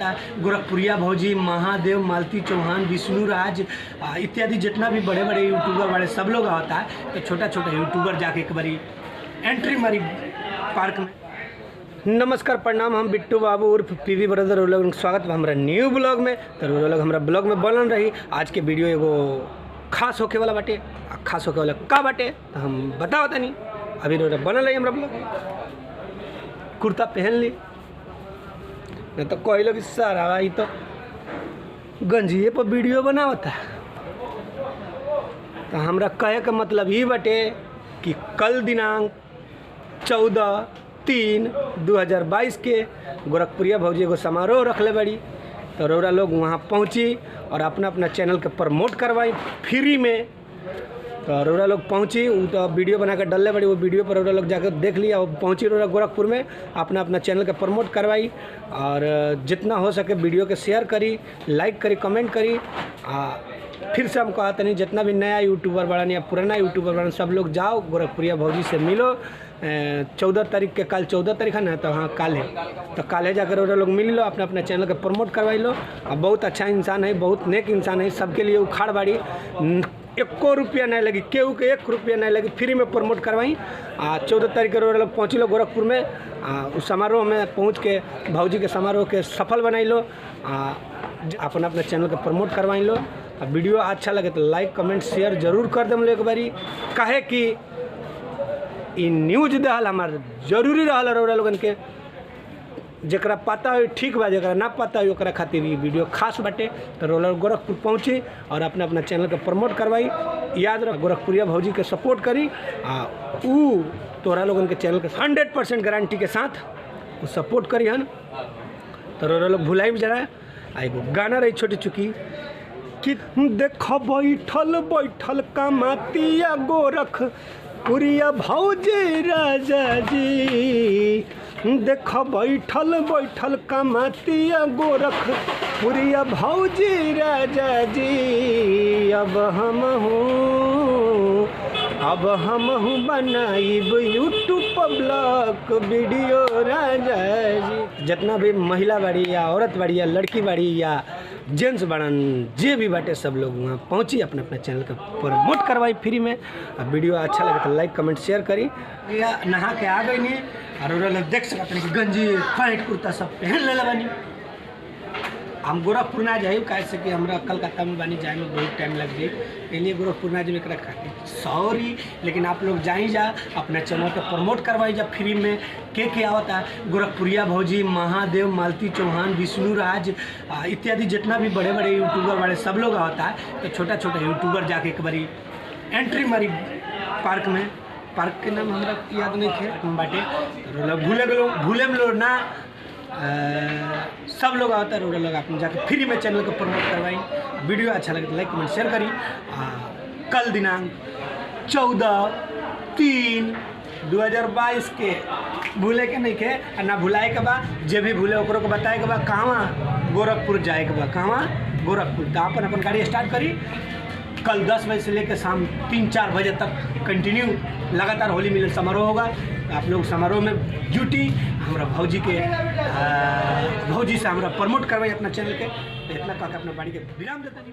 होता है गोरखपुरिया भौजी, महादेव, मालती चौहान, विष्णु राज इत्यादि जितना भी बड़े बड़े यूट्यूबर बड़े सब लोग होता है। तो छोटा छोटा यूट्यूबर जाके एक बारी एंट्री मारी पार्क में। नमस्कार प्रणाम, हम बिट्टू बाबू उर्फ पीवी ब्रदर लोग स्वागत बा हमारा न्यू ब्लॉग में। तो लोग हमारा ब्लॉग में बनल रही। आज के वीडियो एगो खास होके वाला बाटे। खास होके वाला का बाटे तो हम बताओ तनी। अभी बनल रही हमारा ब्लॉग, कुर्ता पहन ली न तो कहलो कि सारा आई तो गंजिए पर वीडियो बनावता। तो हमरा कहे का मतलब ही बाटे कि कल दिनांक 14/3/2022 के गोरखपुरिया भौजी एगो समारोह रखले बड़ी। तो रौरा लोग वहाँ पहुँची और अपना अपना चैनल के प्रमोट करवाई फ्री में। तो रौरा लोग पहुँची, वो तो वीडियो बना कर डलले बड़ी, वो वीडियो पर रौरा लोग जाकर देख लिया। वो पहुँची रौरा गोरखपुर में, अपना अपना चैनल के प्रमोट करवाई और जितना हो सके वीडियो के शेयर करी, लाइक करी, कमेंट करी। फिर से हम कहते नहीं, जितना भी नया यूट्यूबर बड़ा या पुराना यूट्यूबर बड़ा सब लोग जाओ गोरखपुरिया भौजी से मिलो। 14 तारीख के, कल 14 तारीख है ना, तो हाँ काल है। तो काल है जाकर वो लोग मिल लो, अपना अपना चैनल के प्रमोट करवाई लो। अब बहुत अच्छा इंसान है, बहुत नेक इंसान है, सबके लिए उखाड़ बाड़ी। 1 रुपया नहीं लगी, केहू के 1 रुपया नहीं लगी, फ्री में प्रमोट करवाई। 14 तारीख के लोग पहुँची लो गोरखपुर में। उस समारोह में पहुँच के भौजी के समारोह के सफल बनाई लो। अपना अपना चैनल के प्रमोट करवाई लो। अब वीडियो अच्छा लगे तो लाइक कमेंट शेयर जरूर कर देम एक बारी। काहे कि इ न्यूज दहल हमार जरूरी रहल रौरा लोगन के। जरा पता हो ठीक बा, जरा ना पता हो ओकरा खातिर ये वीडियो खास बाटे। तो रौरा गोरखपुर पहुँची और अपना अपना चैनल के प्रमोट करवाई। याद रख, गोरखपुरिया भौजी के सपोर्ट करी। ऊ तोरा लोगन के चैनल के 100% गारंटी के साथ वो सपोर्ट करी हन। तो रौरा लोग भुलाई भी जरा एगो गाना रही छोटी चुकी कि देखो बैठल बैठल कमातिया गोरखपुरिया भौजी राजा जी। देखो बैठल बैठल कमातिया गोरखपुरिया भौजी राजा जी। अब हम हूँ बनाइब यूट्यूब पर ब्लॉग वीडियो राजा जी। जितना भी महिला बाड़ी या औरत बाड़ी या लड़की बाड़ी या जेंट्स बाड़न जे भी बाटे सब लोग वहाँ पहुँची, अपने अपने चैनल का प्रमोट करवाई फ्री में। अब वीडियो अच्छा लगे तो लाइक कमेंट शेयर करी। या नहा के आ गई नहीं और लोग देख सकते कि गंजी पैंट कुर्ता सब पहन ले बानी। हम गोरखपुर ना जाए कैसे कि हमरा कलकत्ता में बानी, जाए में बहुत टाइम लग जाए, इसलिए गोरखपुर ना जाए खातिर सॉरी। लेकिन आप लोग जाई जा, अपना चैनल के प्रमोट करवाई जा फ्री में। के आवता है गोरखपुरिया भौजी, महादेव, मालती चौहान, विष्णु राज इत्यादि जितना भी बड़े बड़े यूट्यूबर बड़े सब लोग आता है। तो छोटा छोटा यूट्यूबर जाके एक बारी एंट्री मारी पार्क में। पार्क के नाम हमरा याद नहीं थे बाटे, भूले में लो ना। सब लोग आता है, रोड लोग अपने जाके फ्री में चैनल को प्रमोट करवाई। वीडियो अच्छा लगे तो लाइक कमेंट शेयर करी। कल दिनांक 14/3/2022 के भूले के नहीं के ना भुलाए के बा। जे भी भूले ओकरो को बताए के बा कहाँ गोरखपुर जाए के बा, कहाँ गोरखपुर। तो अपन गाड़ी स्टार्ट करी। कल 10 बजे से लेकर शाम 3-4 बजे तक कंटिन्यू लगातार होली मिलन समारोह होगा। आप लोग समारोह में ड्यूटी हमारा भौजी से हमारा प्रमोट करवाई अपना चैनल के। तो इतना कहकर अपना बाड़ी के विराम देता जी।